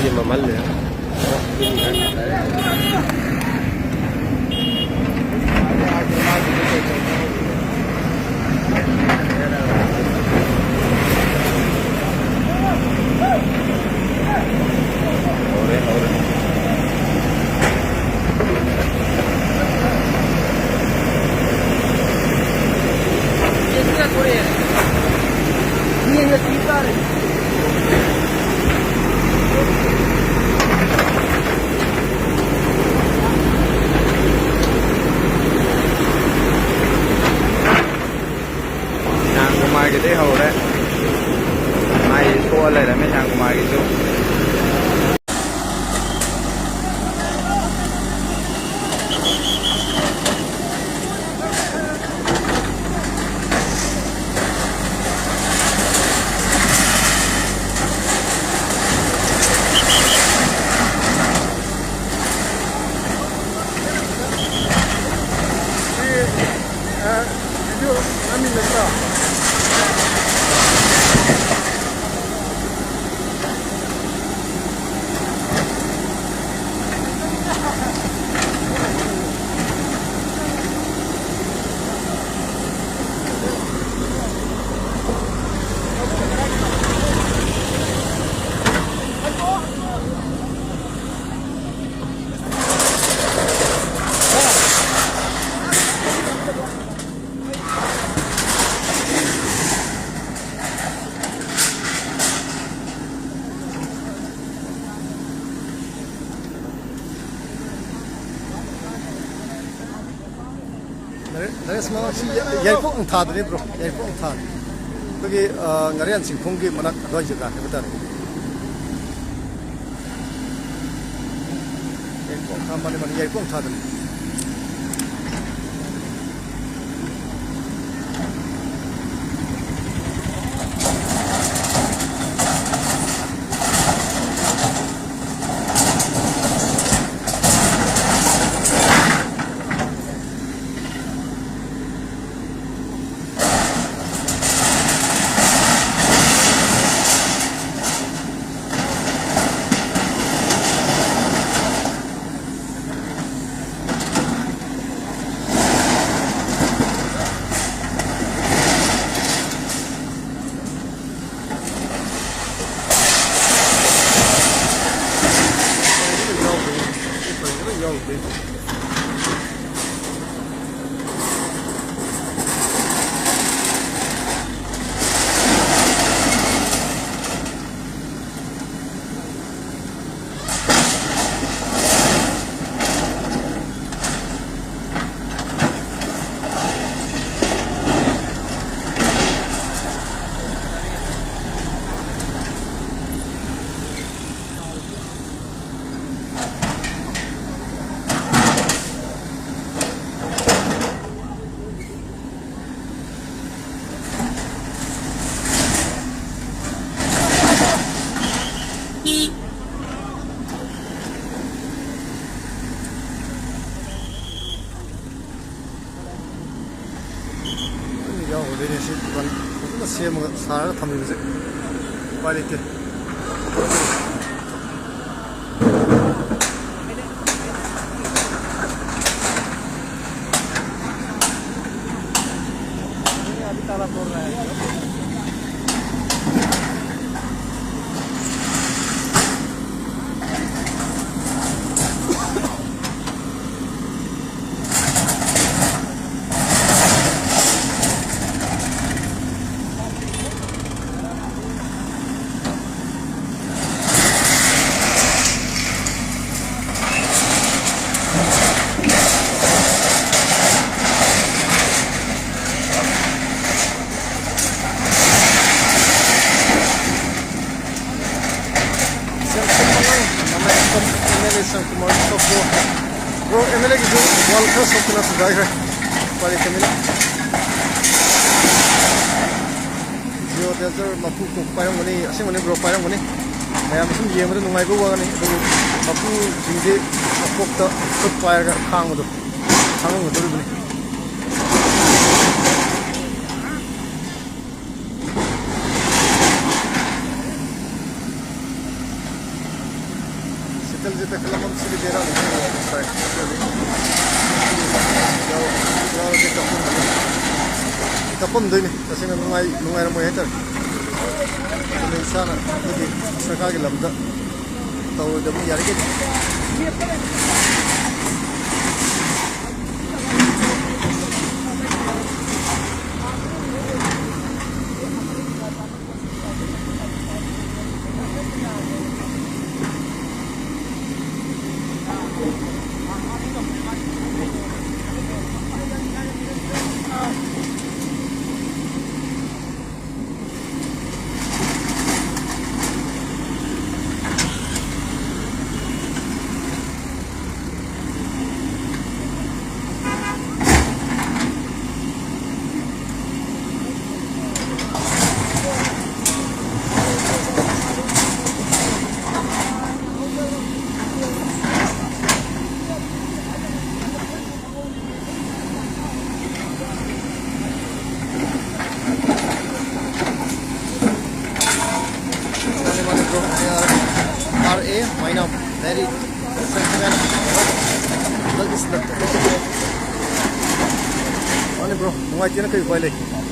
ꯃꯣꯏꯗꯤ ꯃꯃꯜꯂꯦ Yaipok ang thad rin bro, yaipok ang thad. Pagi ngarian singkong gi manak doi jaga ke betar. Yaipok kamane man yaipok thad. Sarı tamamlayacak. Valide. MLA Shiyam Kumar bro MLA ki wall ka sokna Thugaiba pare kamila yo desert mapu ko parang mani asing mani bro parang mani mayam sum yemada nungai go wani mapu jingde apokta foot fire ka khang do khang do bani je ta kalam sili dera ni sai tapam doi ni tasina nungai nungai mo heter ni sana ni saka ge lamda taw da mu yar ge very sentiment. Look, it's the. Bro, why can't you buy like?